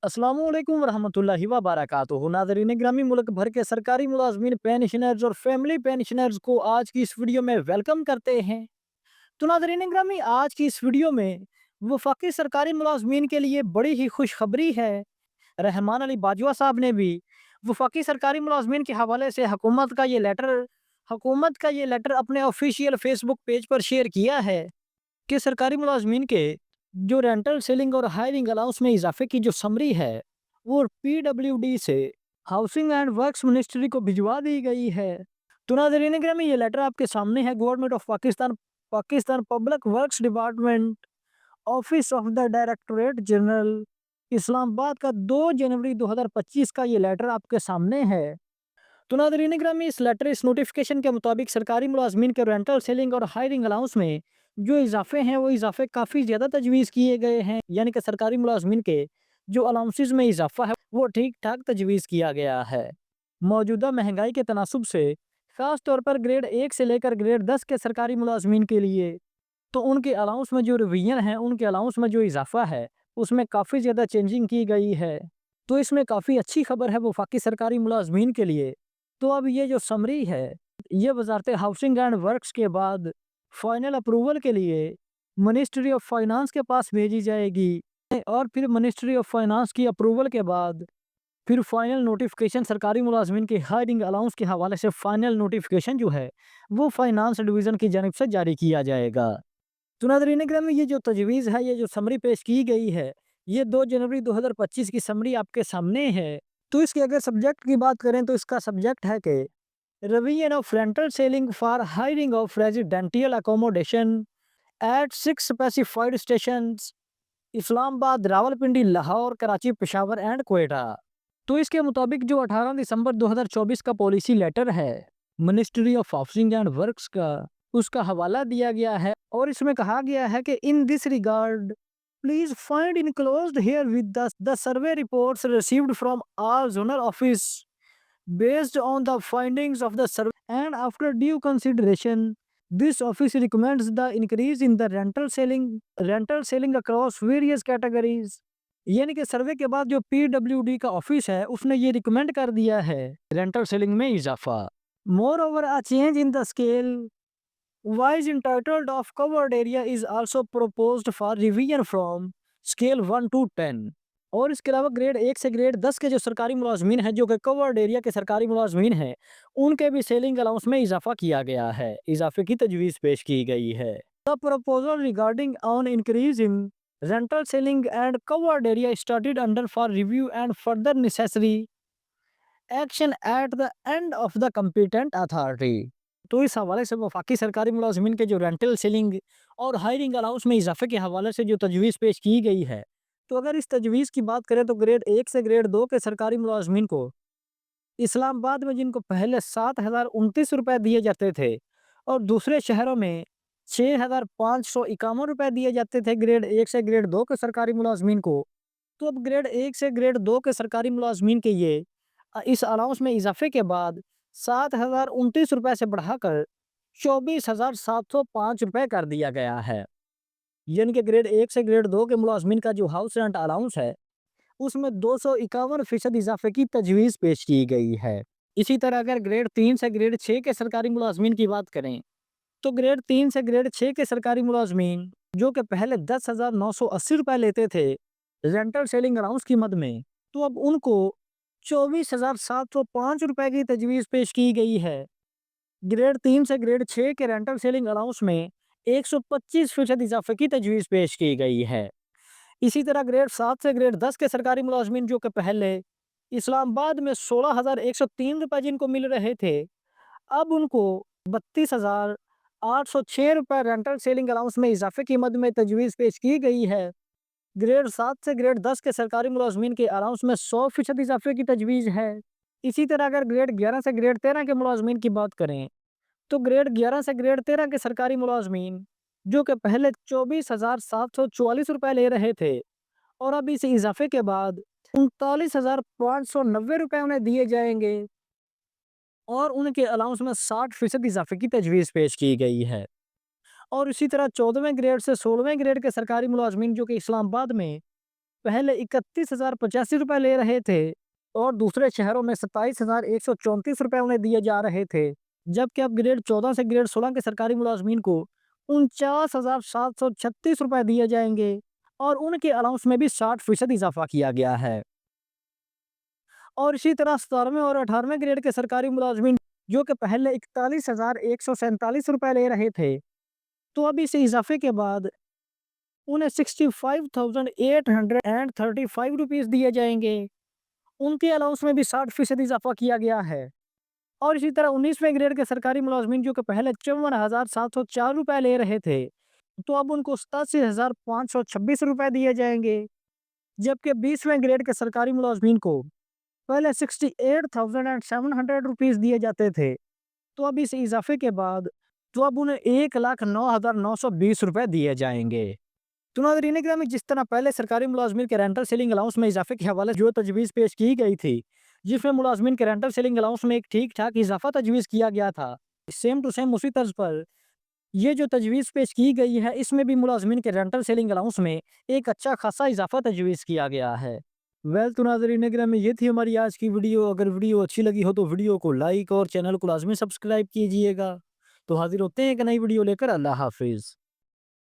अस्सलामुअलैकुम वरहमतुल्लाहि वबरकातुहू। नाज़रीन ग्रामी, मुल्क भर के सरकारी मुलाजमीन, पेंशनर्स और फैमिली पेंशनर्स को आज की इस वीडियो में वेलकम करते हैं। तो नाज़रीन ग्रामी, आज की इस वीडियो में वफाकी सरकारी मुलाजमीन के लिए बड़ी ही खुशखबरी है। रहमान अली बाजवा साहब ने भी वफाकी सरकारी मुलाजमीन के हवाले से हुकूमत का ये लेटर अपने ऑफिशियल फेसबुक पेज पर शेयर किया है कि सरकारी मुलाजमीन के जो रेंटल सेलिंग और हायरिंग अलाउंस में इजाफे की जो समरी है, वो पीडब्ल्यूडी से हाउसिंग एंड वर्क्स मिनिस्ट्री को भिजवा दी गई है। तो नाज़रीन ग्रामी, ये लेटर आपके सामने है। Government of Pakistan Pakistan public works department, office of the directorate general, Islamabad का 2 जनवरी 2025 का ये लेटर आपके सामने है। तो नाज़रीन ग्रामी, इस नोटिफिकेशन के मुताबिक सरकारी मुलाजमीन के रेंटल सेलिंग और हायरिंग अलाउंस में जो इजाफे हैं, वो इजाफे काफ़ी ज़्यादा तजवीज़ किए गए हैं। यानी कि सरकारी मुलाजमीन के जो अलाउंसेस में इजाफा है, वो ठीक ठाक तजवीज़ किया गया है। मौजूदा महंगाई के तनासुब से ख़ास तौर पर ग्रेड 1 से लेकर ग्रेड 10 के सरकारी मुलाजमीन के लिए तो उनके अलाउंस में जो रिवीजन है, उनके अलाउंस में जो इजाफा है, उसमें काफ़ी ज़्यादा चेंजिंग की गई है। तो इसमें काफ़ी अच्छी खबर है वफाकी सरकारी मुलाजमीन के लिए। तो अब ये जो समरी है, ये वजारत हाउसिंग एंड वर्क्स के बाद फाइनल अप्रूवल के लिए मिनिस्ट्री ऑफ फाइनेंस के पास भेजी जाएगी और फिर मिनिस्ट्री ऑफ फाइनेंस की अप्रूवल के बाद फिर फाइनल नोटिफिकेशन सरकारी मुलाजमीन के हायरिंग अलाउंस के हवाले से फाइनल नोटिफिकेशन जो है, वो फाइनेंस डिवीज़न की जानिब से जारी किया जाएगा। तो नाज़रीन ग्रामी, ये जो तजवीज़ है, ये जो समरी पेश की गई है, ये 2 जनवरी 2025 की समरी आपके सामने है। तो इसके अगर सब्जेक्ट की बात करें तो इसका सब्जेक्ट है कि revision of rental ceiling for hiring of residential accommodation at 6 specified stations, Islamabad, Rawalpindi, Lahore, Karachi, Peshawar and Quetta. तो इसके मुताबिक जो 18 दिसंबर 2024 का पॉलिसी लेटर है ministry of housing and works का, उसका हवाला दिया गया है और इसमें कहा गया है कि in this regard please find enclosed here with the survey reports received from all zonal office based on the findings of the survey and after due consideration this office recommends the increase in the rental selling across various categories। यानी कि सर्वे के बाद जो PWD का office है, उसने ये recommend कर दिया है रेंटल सेलिंग में इजाफा। More over a change in the scale wise entitled of covered area is also proposed for revision from scale 1 to 10। और इसके अलावा ग्रेड 1 से ग्रेड 10 के जो सरकारी मुलाजमीन हैं, जो कि कवर्ड एरिया के सरकारी मुलाजमीन हैं, उनके भी सेलिंग अलाउंस में इजाफा किया गया है। इजाफे की तजवीज़ पेश की गई है। The proposal regarding on increase in rental selling and covered area started under for review and further necessary action at the end of the competent authority. तो इस हवाले से वफाकी सरकारी मुलाजमीन के जो रेंटल सेलिंग और हायरिंग अलाउंस में इजाफे के हवाले से जो तजवीज़ पेश की गई है, तो अगर इस तजवीज़ की बात करें तो ग्रेड 1 से ग्रेड 2 के सरकारी मुलाजमीन को इस्लामाबाद में जिनको पहले 7,029 रुपये दिए जाते थे और दूसरे शहरों में 6,551 रुपये दिए जाते थे ग्रेड 1 से ग्रेड 2 के सरकारी मुलाजमीन को, तो अब ग्रेड 1 से ग्रेड 2 के सरकारी मुलाजमीन के ये इस अलाउंस में इजाफे के बाद 7,029 रुपये से बढ़ाकर 24,705 रुपये कर दिया गया है। यानी कि ग्रेड 1 से ग्रेड 2 के मुलाजमीन का जो हाउस रेंट अलाउंस है, उसमें 251% इजाफे की तजवीज़ पेश की गई है। इसी तरह अगर ग्रेड 3 से ग्रेड 6 के सरकारी मुलाजमीन की बात करें, तो ग्रेड 3 से ग्रेड 6 के सरकारी मुलाजमीन जो कि पहले 10,980 रुपये लेते थे रेंटल सेलिंग अलाउंस की मद में, तो अब उनको 24,705 रुपये की तजवीज़ पेश की गई है। ग्रेड 3 से ग्रेड 6 के रेंटल सेलिंग अलाउंस में 125% इजाफे की तजवीज़ पेश की गई है। इसी तरह ग्रेड 7 से ग्रेड 10 के सरकारी मुलाजमीन जो कि पहले इस्लामाबाद में 16,103 रुपये जिनको मिल रहे थे, अब उनको 32,806 रुपये रेंटल सेलिंग अलाउंस में इजाफे की मद में तजवीज़ पेश की गई है। ग्रेड 7 से ग्रेड 10 के सरकारी मुलाजमीन के अलाउंस में 100% इजाफे की तजवीज़ है। इसी तरह अगर ग्रेड 11 से ग्रेड 13 के मुलाजमीन की बात करें, तो ग्रेड 11 से ग्रेड 13 के सरकारी मुलाजमीन जो कि पहले 24,744 रुपये ले रहे थे और अब इस इजाफे के बाद 39,590 रुपये उन्हें दिए जाएंगे और उनके अलाउंस में 60% इजाफे की तजवीज़ पेश की गई है। और इसी तरह 14वें ग्रेड से 16वें ग्रेड के सरकारी मुलाजमीन जो कि इस्लामाबाद में पहले 31,085 रुपए ले रहे थे और दूसरे शहरों में 27,134 रुपए उन्हें दिए जा रहे थे। जबकि अब ग्रेड 14 से ग्रेड 16 के सरकारी मुलाजमीन को 49,736 रुपए दिए जाएंगे और उनके अलाउंस में भी 60% इजाफा किया गया है। और इसी तरह 17वें और 18वें ग्रेड के सरकारी मुलाजमीन जो कि पहले 41,147 रुपए ले रहे थे, तो अब इस इजाफे के बाद उन्हें 65,835 रुपीज़ दिए जाएंगे। उनके अलाउंस में भी 60% इजाफा किया गया है। और इसी तरह 19वें ग्रेड के सरकारी मुलाजमीन जो कि पहले 54,704 रुपए ले रहे थे, तो अब उनको 87,526 रुपए दिए जाएंगे। जबकि 20वें ग्रेड के सरकारी मुलाजमीन को पहले 68,700 रुपीज़ दिए जाते थे, तो अब इस इजाफे के बाद तो अब उन्हें 1,09,920 रुपए दिए जाएंगे। तो नाज़रीन गिरामी, जिस तरह पहले सरकारी मुलाजमीन के रेंटल सीलिंग अलाउंस में इजाफे के हवाले से जो तजवीज़ पेश की गई थी, जिसमें मुलाजमीन के रेंटल सीलिंग अलाउंस में एक ठीक ठाक इजाफा तजवीज़ किया गया था, सेम टू सेम उसी तर्ज पर ये जो तजवीज़ पेश की गई है, इसमें भी मुलाजमीन के रेंटल सीलिंग अलाउंस में एक अच्छा खासा इजाफा तजवीज़ किया गया है। वेल तो नाज़रीन गिरामी, ये थी हमारी आज की वीडियो। अगर वीडियो अच्छी लगी हो तो वीडियो को लाइक और चैनल को लाजमी सब्सक्राइब कीजिएगा। तो हाजिर होते हैं एक नई वीडियो लेकर। अल्लाह हाफिज़।